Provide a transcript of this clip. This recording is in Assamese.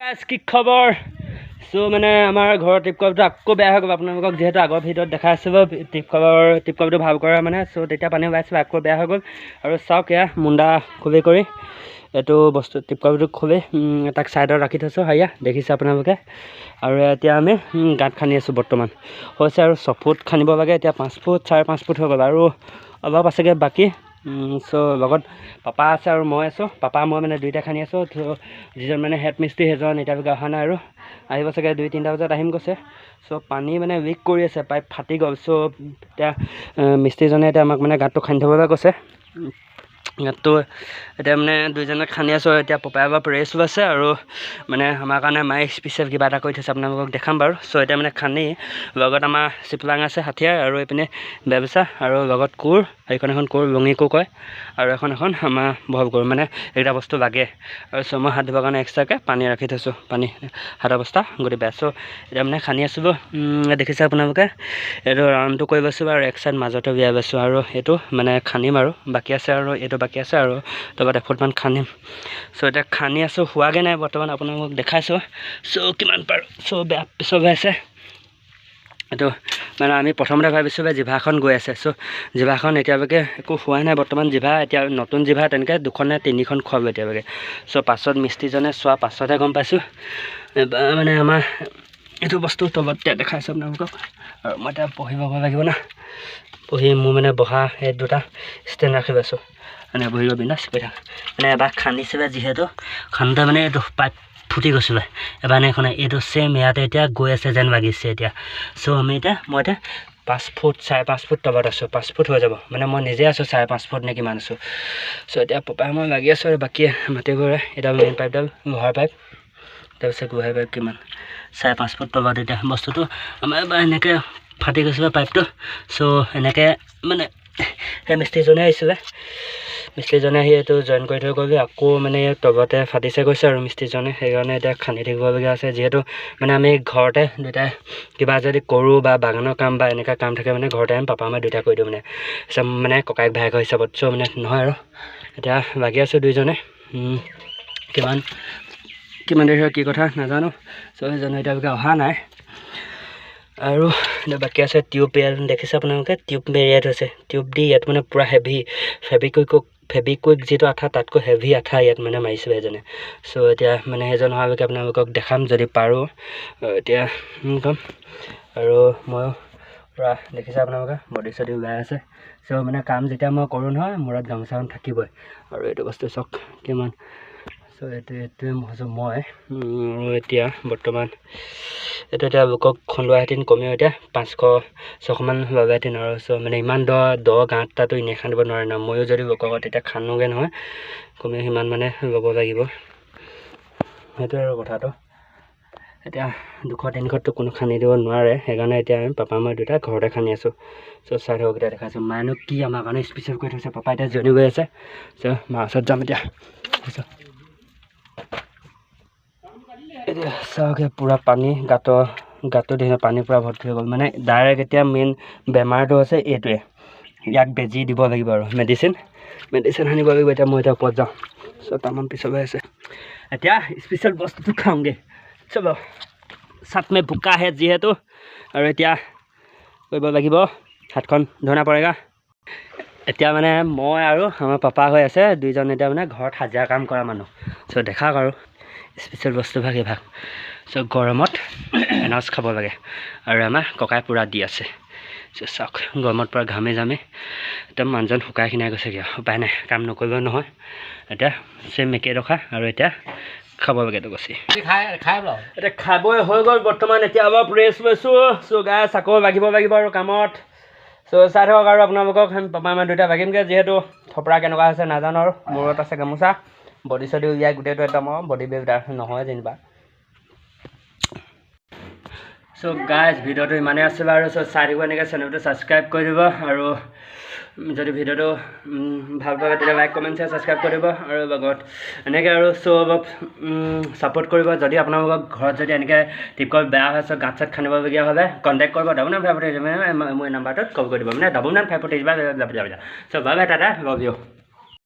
কি খবৰ সো মানে আমাৰ ঘৰৰ টিপকলটো আকৌ বেয়া হৈ গ'ল আপোনালোকক যেহেতু আগৰ ভিডিঅ'ত দেখাই আছিলোঁ টিপকলটো ভাল কৰা মানে সো তেতিয়া পানী ওলাইছিল আকৌ বেয়া হৈ গ'ল আৰু চাওক এয়া মুণ্ডা খুলি কৰি এইটো বস্তু টিপকলটো খুলি তাক ছাইডত ৰাখি থৈছোঁ হাইয়া দেখিছে আপোনালোকে আৰু এতিয়া আমি গাঁত খান্দি আছোঁ বৰ্তমান হৈছে আৰু 6 ফুট খান্দিব লাগে এতিয়া 5 ফুট 5.5 ফুট হৈ গ'ল আৰু অলপ আছেগৈ বাকী সো লগত পাপা আছে আৰু মই আছোঁ পাপা মই মানে দুইটা খান্দি আছোঁ যিজন মানে হেড মিস্ত্ৰী সেইজন এতিয়ালৈকে অহা নাই আৰু আহিব চাগে 2-3টা বজাত আহিম কৈছে সো পানী মানে লিক কৰি আছে পাইপ ফাটি গ'ল সো এতিয়া মিস্ত্ৰীজনে এতিয়া আমাক মানে গাঁতটো খান্দি থ'বলৈ কৈছে গাঁতটো এতিয়া মানে দুইজনে খান্দি আছোঁ এতিয়া পপাই অলপ ৰেষ্ট আছে আৰু মানে আমাৰ কাৰণে মায়ে স্পেচিয়েল কিবা এটা কৰি থৈছে আপোনালোকক দেখাম বাৰু সো এতিয়া মানে খান্দি লগত আমাৰ চিপলাং আছে হাথিয়াৰ আৰু এইপিনে ব্যৱস্থা আৰু লগত কোৰ এইখন এখন কোৰ লঙি কোৰ কয় আৰু এখন আমাৰ বহল কোৰ মানে এইকেইটা বস্তু লাগে আৰু সো মই হাত ধুবৰ কাৰণে এক্সট্ৰাকৈ পানী ৰাখি থৈছোঁ পানী হাত অৱস্থা গতি বেয়া সো এতিয়া মানে খান্দি আছোঁ দেখিছে আপোনালোকে এইটো ৰাউণ্ডটো কৰি আছোঁ আৰু এক চাইড মাজতে বিয়া আছোঁ আৰু এইটো মানে খান্দিম আৰু বাকী আছে আৰু এইটো বাকী আছে আৰু লগত 1 ফুটমান খান্দিম সো এতিয়া খান্দি আছোঁ হোৱাগৈ নাই বৰ্তমান আপোনালোকক দেখাইছোঁ সো কিমান পাৰোঁ সো বেয়া পিছৰ হৈ আছে এইটো মানে আমি প্ৰথমতে ভাবিছোঁ যে জিভাখন গৈ আছে সো জিভাখন এতিয়ালৈকে একো হোৱা নাই বৰ্তমান জিভা এতিয়া নতুন জিভা তেনেকৈ 2খন নে 3খন খোৱাব এতিয়ালৈকে সো পাছত মিস্ত্ৰীজনে চোৱা পাছতহে গম পাইছোঁ মানে আমাৰ এইটো বস্তু তলত দেখাইছোঁ আপোনালোকক আৰু মই এতিয়া পঢ়িব লাগিব না পঢ়ি মোৰ মানে বহা এই 2টা ষ্টেণ্ড ৰাখি পাইছোঁ মানে বহিব বিন্দাছ কৰি থাক মানে এবাৰ খান্দিছিলে যিহেতু খান্দোতে মানে এইটো পাইপ ফুটি গৈছিলে এবাৰ এইখন এইটো চেম ইয়াতে এতিয়া গৈ আছে যেন লাগিছে এতিয়া সো আমি মই এতিয়া 5 ফুট 5.5 ফুট তলত আছোঁ 5 ফুট হৈ যাব মানে মই নিজে আছোঁ 5.5 ফুট নে কিমান আছোঁ সো এতিয়া পপাই মই লাগি আছোঁ আৰু বাকী মাটিবোৰে এতিয়া মেইন পাইপডাল লোহাৰ পাইপ তাৰপিছত গোহাই পাইপ কিমান 5.5 ফুট তলত এতিয়া বস্তুটো আমাৰ এবাৰ এনেকৈ ফাটি গৈছিলে পাইপটো সো এনেকৈ মানে সেই মিস্ত্ৰীজনে আহিছিলে মিস্ত্ৰীজনে আহি এইটো জইন কৰি থৈ গ'ল আকৌ মানে তলতে ফাটিছে গৈছে আৰু মিস্ত্ৰীজনে সেইকাৰণে এতিয়া খান্দি থাকিবলগীয়া আছে যিহেতু মানে আমি ঘৰতে দুটাই কিবা যদি কৰোঁ বা বাগানৰ কাম বা এনেকুৱা কাম থাকে মানে ঘৰতে আমি পাপা মই দুইটা কৰি দিওঁ মানে চব মানে ককাইক ভায়েক হিচাপত চ' মানে নহয় আৰু এতিয়া লাগি আছোঁ দুইজনে কিমান দেৰি হয় কি কথা নাজানো চ' সেইজনে এতিয়ালৈকে অহা নাই আৰু বাকী আছে টিউব দেখিছে আপোনালোকে টিউব মেৰিয়াই থৈছে টিউব দি ইয়াত মানে পূৰা হেভি ফেবিকুইক যিটো আঠা তাতকৈ হেভি আঠা ইয়াত মানে মাৰিছোঁ এজনে চ' এতিয়া মানে সেইজন অহালৈকে আপোনালোকক দেখাম যদি পাৰোঁ এতিয়া কম আৰু মই পূৰা দেখিছে আপোনালোকে বডি চডি ওলাই আছে চ' মানে কাম যেতিয়া মই কৰোঁ নহয় মূৰত গামোচাখন থাকিবই আৰু এইটো বস্তু চাওক কিমান চ' এইটোৱে মই এতিয়া বৰ্তমান এইটো এতিয়া লোকক খন্দুৱাহেঁতেন কমেও এতিয়া 500-600মান লগাহেঁতেন আৰু চ' মানে ইমান দ গাঁত তাতো এনেই খান্দিব নোৱাৰে ন ময়ো যদি লোকক তেতিয়া খান্দোগৈ নহয় কমেও সিমান মানে ল'ব লাগিব সেইটোৱে আৰু কথাটো এতিয়া 200-300টো কোনো খান্দি দিব নোৱাৰে সেইকাৰণে এতিয়া আমি পাপা মই দুটা ঘৰতে খান্দি আছোঁ চ' চাই থাকোঁকেইটা দেখাইছোঁ মায়েনো কি আমাৰ কাৰণে স্পেচিয়েল কৰি থৈছে পাপা এতিয়া জনি গৈ আছে চ' মাৰ ওচৰত যাম এতিয়া এতিয়া চাওক পূৰা পানী গাঁতটো দেখিছে পানী পূৰা ভৰ্তি হৈ গ'ল মানে ডাইৰেক্ট এতিয়া মেইন বেমাৰটো আছে এইটোৱে ইয়াক বেজি দিব লাগিব আৰু মেডিচিন সানিব লাগিব এতিয়া মই এতিয়া ওপৰত যাওঁ চ' তামান পিছলৈ আছে এতিয়া স্পেচিয়েল বস্তুটো খাওঁগৈ চলো চাট মে বোকা আহে যিহেতু আৰু এতিয়া কৰিব লাগিব হাতখন ধনা পৰেগা এতিয়া মানে মই আৰু আমাৰ পাপা হৈ আছে দুইজন এতিয়া মানে ঘৰত হাজিৰা কাম কৰা মানুহ চ' দেখাওক আৰু স্পেচিয়েল বস্তু ভাগ এইভাগ চ' গৰমত এনাজ খাব লাগে আৰু আমাৰ ককাই পূৰা দি আছে চ' চাওক গৰমত পূৰা ঘামে জামে একদম মানুহজন শুকাই খিনাই গৈছেগৈ উপায় নাই কাম নকৰিব নহয় এতিয়া চেম একে ৰখা আৰু এতিয়া খাব লাগেতো গছি এতিয়া খাবই হৈ গ'ল বৰ্তমান এতিয়া অলপ ৰেষ্ট লৈছোঁ চ' গাছ আকৌ লাগিব আৰু কামত চ' চাই থাকক আৰু আপোনালোকক পাপা মই দুটা ভাগিমগৈ যিহেতু থপৰা কেনেকুৱা হৈছে নাজানো আৰু মূৰত আছে গামোচা বডি চডি উলিয়াই গোটেইটো একদম বডি বিল্ডাৰ নহয় যেনিবা চ' গাইজ ভিডিঅ'টো ইমানেই আছিল আৰু চ' চাই থাকিব এনেকৈ চেনেলটো ছাবস্ক্ৰাইব কৰি দিব আৰু যদি ভিডিঅ'টো ভাল পাবে তেতিয়া লাইক কমেণ্ট শ্বেয়াৰ ছাবস্ক্ৰাইব কৰি দিব আৰু লগত এনেকৈ আৰু চ' অলপ ছাপোৰ্ট কৰিব যদি আপোনালোকৰ ঘৰত যদি এনেকৈ টিপকল বেয়া হয় চ' গাঁত চাত খান্দিবলগীয়া হ'লে কণ্টেক্ট কৰিব 9954 মোৰ নাম্বাৰটোত কল কৰি দিব মানে 9954 চ' bye bye Tata love you